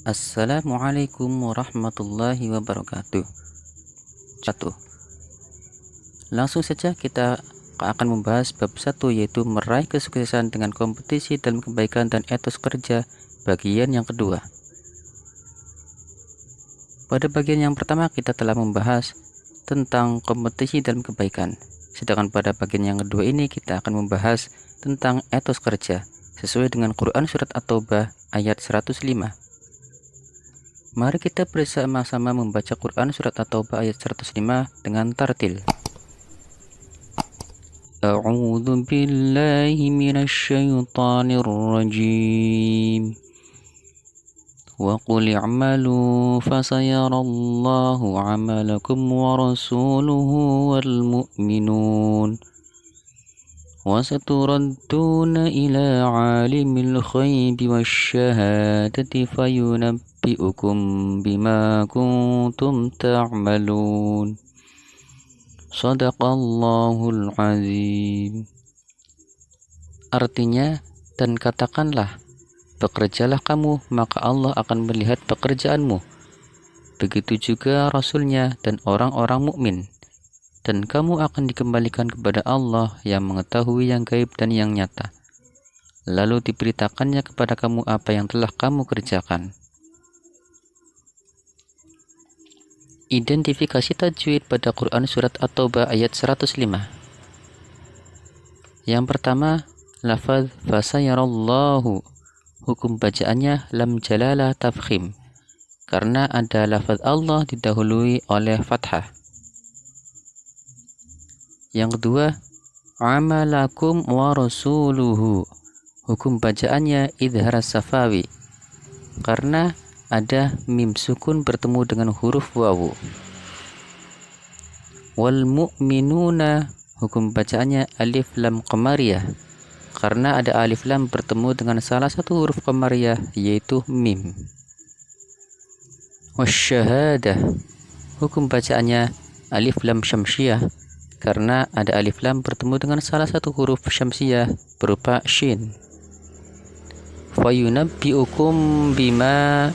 Assalamualaikum warahmatullahi wabarakatuh. Langsung saja kita akan membahas bab 1, yaitu meraih kesuksesan dengan kompetisi dalam kebaikan dan etos kerja, bagian yang kedua. Pada bagian yang pertama kita telah membahas tentang kompetisi dalam kebaikan. Sedangkan pada bagian yang kedua ini kita akan membahas tentang etos kerja sesuai dengan Quran Surat At-Taubah ayat 105. Mari kita bersama-sama membaca Quran Surat At-Taubah ayat 105 dengan tartil. A'udzu billahi minasy syaithanir rajim. Wa qul i'malu fasayarallahu 'amalakum wa rasuluhu wal mu'minun. Wa saturadduna ila 'alimil ghaibi wasyahadati fayunabbi'ukum bima kuntum ta'malun. Shadaqallahul azim. Artinya, dan katakanlah, bekerjalah kamu, maka Allah akan melihat pekerjaanmu. Begitu juga Rasulnya dan orang-orang mukmin. Dan kamu akan dikembalikan kepada Allah yang mengetahui yang gaib dan yang nyata. Lalu diberitakannya kepada kamu apa yang telah kamu kerjakan. Identifikasi tajwid pada Quran Surat At-Taubah ayat 105. Yang pertama, lafaz fasayarallahu. Hukum bacaannya lam jalalah tafkhim, karena ada lafaz Allah didahului oleh fathah. Yang kedua, amalakum wa rasuluhu. Hukum bacaannya idhar safawi, karena ada mim sukun bertemu dengan huruf wawu. Wal mu'minuna, hukum bacaannya alif lam qamariyah, karena ada alif lam bertemu dengan salah satu huruf qamariyah, yaitu mim. Wasyahadah, hukum bacaannya alif lam syamsiyah, karena ada alif lam bertemu dengan salah satu huruf syamsiyah berupa shin. Fayunabbi'ukum bima,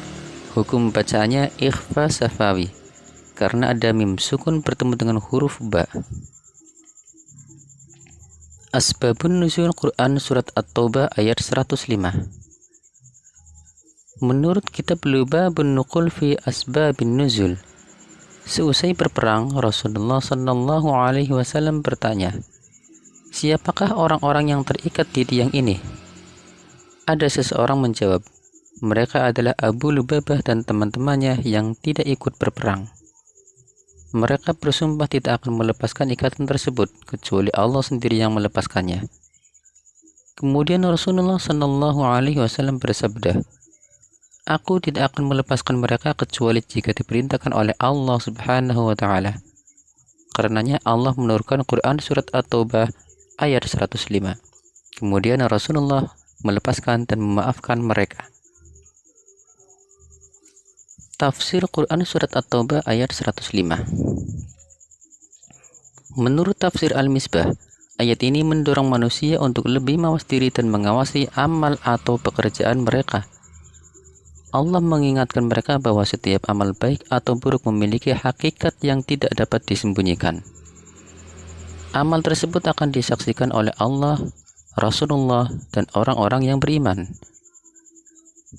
hukum bacaannya ikhfa safawi, karena ada mim sukun bertemu dengan huruf ba. Asbabun nuzul Quran Surat At-Taubah ayat 105. Menurut kitab Lubabun Nuqul fi Asbabin Nuzul, seusai berperang, Rasulullah Sallallahu Alaihi Wasallam bertanya, siapakah orang-orang yang terikat di tiang ini? Ada seseorang menjawab, mereka adalah Abu Lubabah dan teman-temannya yang tidak ikut berperang. Mereka bersumpah tidak akan melepaskan ikatan tersebut kecuali Allah sendiri yang melepaskannya. Kemudian Rasulullah Sallallahu Alaihi Wasallam bersabda, aku tidak akan melepaskan mereka kecuali jika diperintahkan oleh Allah Subhanahu wa Ta'ala. Karenanya Allah menurunkan Quran Surat At-Taubah ayat 105. Kemudian Rasulullah melepaskan dan memaafkan mereka. Tafsir Quran Surat At-Taubah ayat 105. Menurut tafsir Al-Misbah, ayat ini mendorong manusia untuk lebih mawas diri dan mengawasi amal atau pekerjaan mereka. Allah mengingatkan mereka bahwa setiap amal baik atau buruk memiliki hakikat yang tidak dapat disembunyikan. Amal tersebut akan disaksikan oleh Allah, Rasulullah, dan orang-orang yang beriman.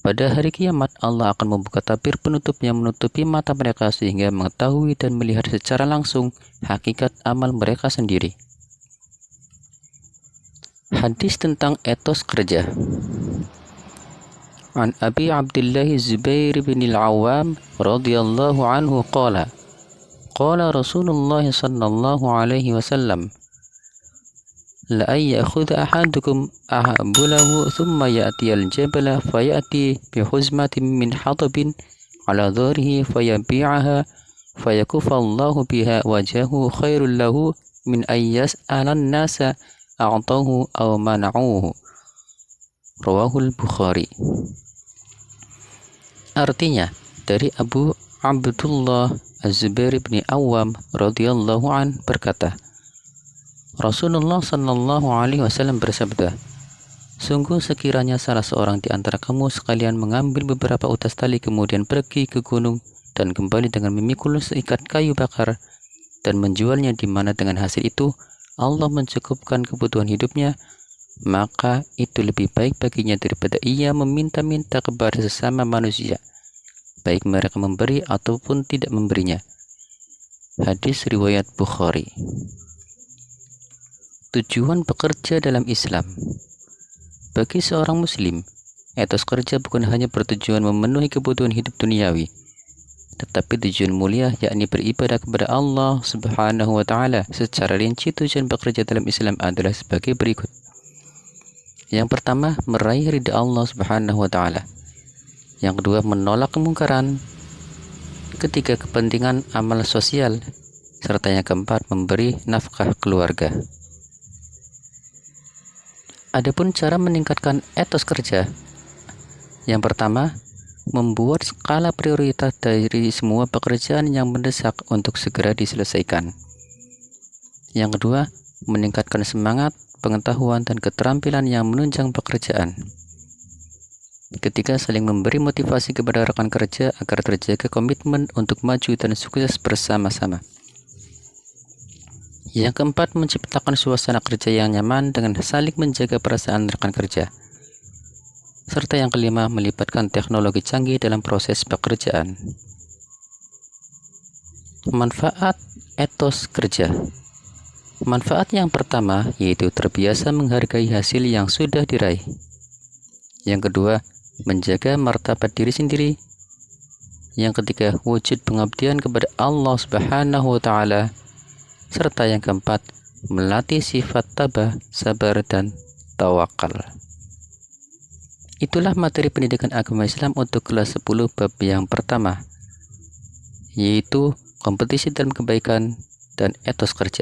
Pada hari kiamat, Allah akan membuka tabir penutup yang menutupi mata mereka sehingga mengetahui dan melihat secara langsung hakikat amal mereka sendiri. Hadis tentang etos kerja. An Abi Abdullah Zubair bin al-Awwam radhiyallahu anhu qala Rasulullah sallallahu alaihi wasallam, la ya'khudha ahadukum ahbulahu thumma ya'ti al-jabala fayati bi huzmatin min hatabin ala dharihi fayabi'aha fayakuffa Allahu biha wajahu khairul lahu min ayyas alan nasa a'tahu aw mana'uhu. Rawahul Bukhari. Artinya, dari Abu Abdullah Az-Zubair bin Awwam radhiyallahu an berkata, Rasulullah Sallallahu Alaihi Wasallam bersabda, Sungguh sekiranya salah seorang di antara kamu sekalian mengambil beberapa utas tali kemudian pergi ke gunung dan kembali dengan memikul seikat kayu bakar dan menjualnya di mana dengan hasil itu Allah mencukupkan kebutuhan hidupnya, maka itu lebih baik baginya daripada ia meminta-minta kepada sesama manusia, baik mereka memberi ataupun tidak memberinya. Hadis riwayat Bukhari. Tujuan bekerja dalam Islam. Bagi seorang muslim, etos kerja bukan hanya bertujuan memenuhi kebutuhan hidup duniawi, tetapi tujuan mulia yakni beribadah kepada Allah Subhanahu wa taala. Secara rinci tujuan bekerja dalam Islam adalah sebagai berikut. Yang pertama, meraih ridha Allah Subhanahu wa taala. Yang kedua, menolak kemungkaran. Ketiga, kepentingan amal sosial. Serta yang keempat, memberi nafkah keluarga. Adapun cara meningkatkan etos kerja. Yang pertama, membuat skala prioritas dari semua pekerjaan yang mendesak untuk segera diselesaikan. Yang kedua, meningkatkan semangat, pengetahuan, dan keterampilan yang menunjang pekerjaan. Ketiga, saling memberi motivasi kepada rekan kerja agar terjaga komitmen untuk maju dan sukses bersama-sama. Yang keempat, menciptakan suasana kerja yang nyaman dengan saling menjaga perasaan rekan kerja. Serta yang kelima, melibatkan teknologi canggih dalam proses pekerjaan. Manfaat etos kerja. Manfaat yang pertama yaitu terbiasa menghargai hasil yang sudah diraih. Yang kedua, menjaga martabat diri sendiri. Yang ketiga, wujud pengabdian kepada Allah Subhanahu wa taala. Serta yang keempat, melatih sifat tabah, sabar, dan tawakal. Itulah materi pendidikan agama Islam untuk kelas 10 bab yang pertama, yaitu kompetisi dalam kebaikan dan etos kerja.